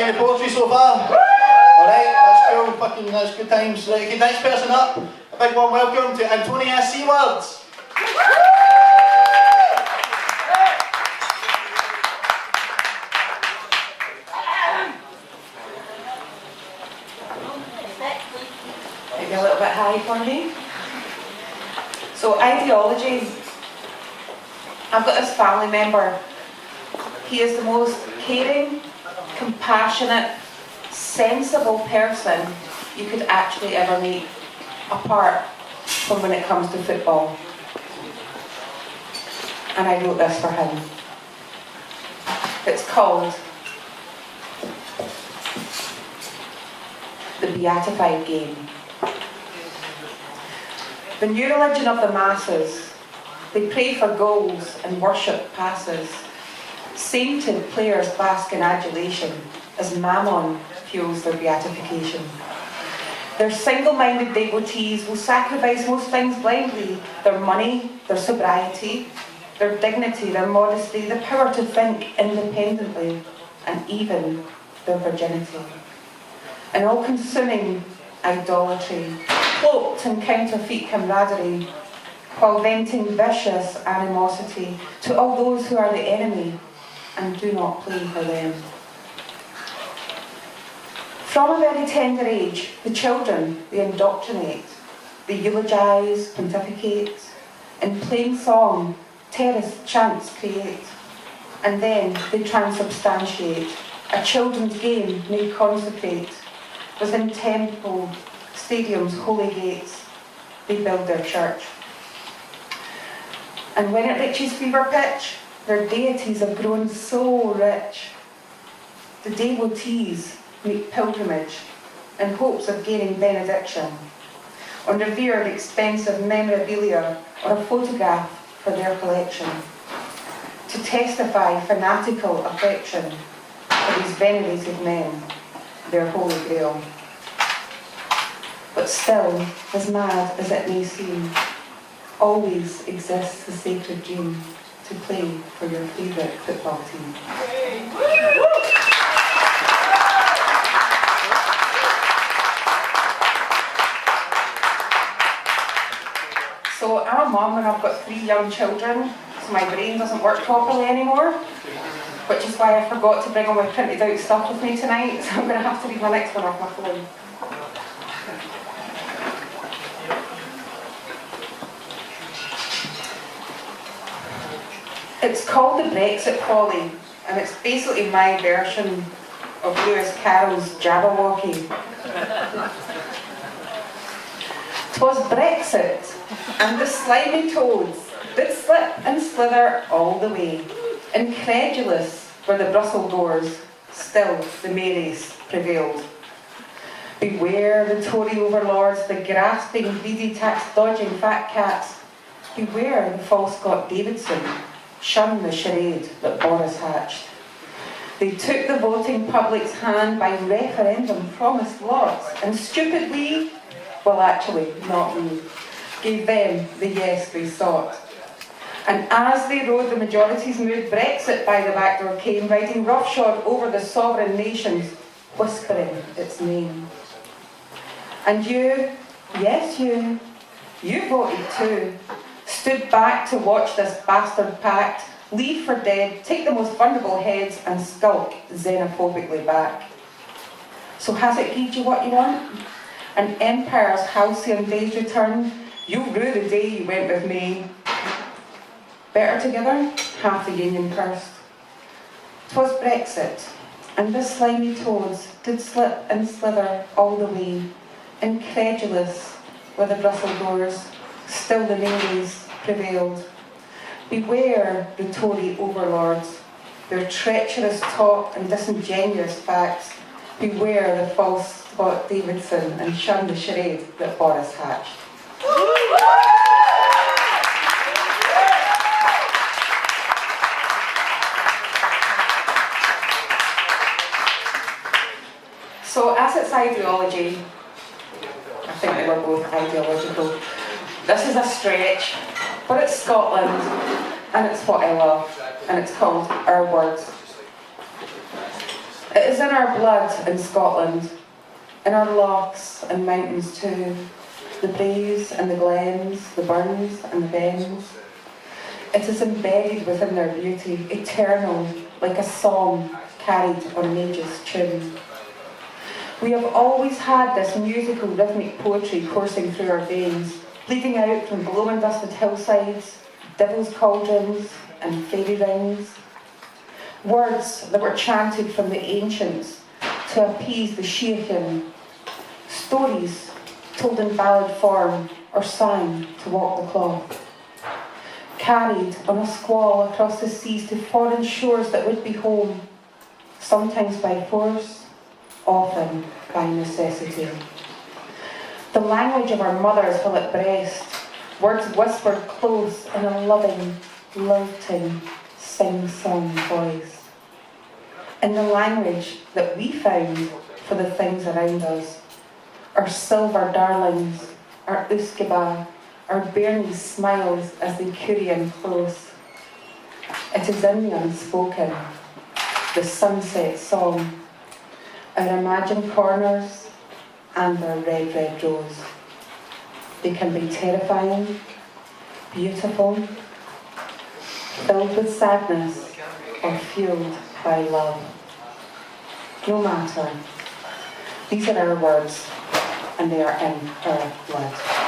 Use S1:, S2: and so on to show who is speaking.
S1: Any poetry so far? Alright, that's cool, that's good times. Right, okay, next person up, a big warm welcome to Antonia Seaward.
S2: Maybe a little bit high for me. So ideology, I've got this family member. He is the most caring, compassionate, sensible person you could actually ever meet, apart from when it comes to football. And I wrote this for him. It's called The Beatified Game. The new religion of the masses. They pray for goals and worship passes. Sainted players bask in adulation as mammon fuels their beatification. Their single-minded devotees will sacrifice most things blindly: their money, their sobriety, their dignity, their modesty, the power to think independently, and even their virginity. An all-consuming idolatry, cloaked in counterfeit camaraderie, while venting vicious animosity to all those who are the enemy and do not play for them. From a very tender age, the children they indoctrinate, they eulogise, pontificate, in plain song, terraced chants create, and then they transubstantiate a children's game made consecrate. Within temple, stadiums, holy gates, they build their church. And when it reaches fever pitch, their deities have grown so rich. The devotees make pilgrimage in hopes of gaining benediction on revered expensive memorabilia or a photograph for their collection, to testify fanatical affection for these venerated men, their holy grail. But still, as mad as it may seem, always exists the sacred dream to play for your favourite football team. So I'm a mum and I've got 3 young children, so my brain doesn't work properly anymore, which is why I forgot to bring all my printed out stuff with me tonight, so I'm going to have to read my next one off my phone. It's called The Brexit Folly, and it's basically my version of Lewis Carroll's Jabberwocky. 'Twas Brexit, and the slimy toads did slip and slither all the way. Incredulous were the Brussels doors, still the Marys prevailed. Beware the Tory overlords, the grasping, greedy, tax-dodging fat cats. Beware the false Scott Davidson. Shun the charade that Boris hatched. They took the voting public's hand by referendum, promised lots, and stupidly, well actually not we, gave them the yes they sought. And as they rode the majority's mood, Brexit by the back door came, riding roughshod over the sovereign nations, whispering its name. And you, yes you voted too. Stood back to watch this bastard pact, leave for dead, take the most vulnerable heads and skulk xenophobically back. So has it given you what you want? An empire's halcyon days return? You rue the day you went with me. Better together, half the union cursed. 'Twas Brexit, and the slimy toads did slip and slither all the way. Incredulous were the Brussels doors, still the Marys prevailed. Beware the Tory overlords, their treacherous talk and disingenuous facts. Beware the false Scott Davidson, and shun the charade that Boris hatched. So as its ideology, I think they were both ideological. This is a stretch, but it's Scotland, and it's what I love, and it's called Our Words. It is in our blood in Scotland, in our lochs and mountains too, the braes and the glens, the burns and the bens. It is embedded within their beauty, eternal, like a song carried on an age's tune. We have always had this musical, rhythmic poetry coursing through our veins, bleeding out from glow-and-dusted hillsides, devil's cauldrons and fairy rings. Words that were chanted from the ancients to appease the Sheachin. Stories told in ballad form or sang to walk the cloth. Carried on a squall across the seas to foreign shores that would be home, sometimes by force, often by necessity. The language of our mothers while at breast, words whispered close in a loving, lilting, sing-song voice. In the language that we found for the things around us, our silver darlings, our uskaba, our bairnies' smiles as they curry in close. It is in the unspoken, the sunset song, our imagined corners and our red, red rose. They can be terrifying, beautiful, filled with sadness, or fueled by love. No matter, these are our words, and they are in our blood.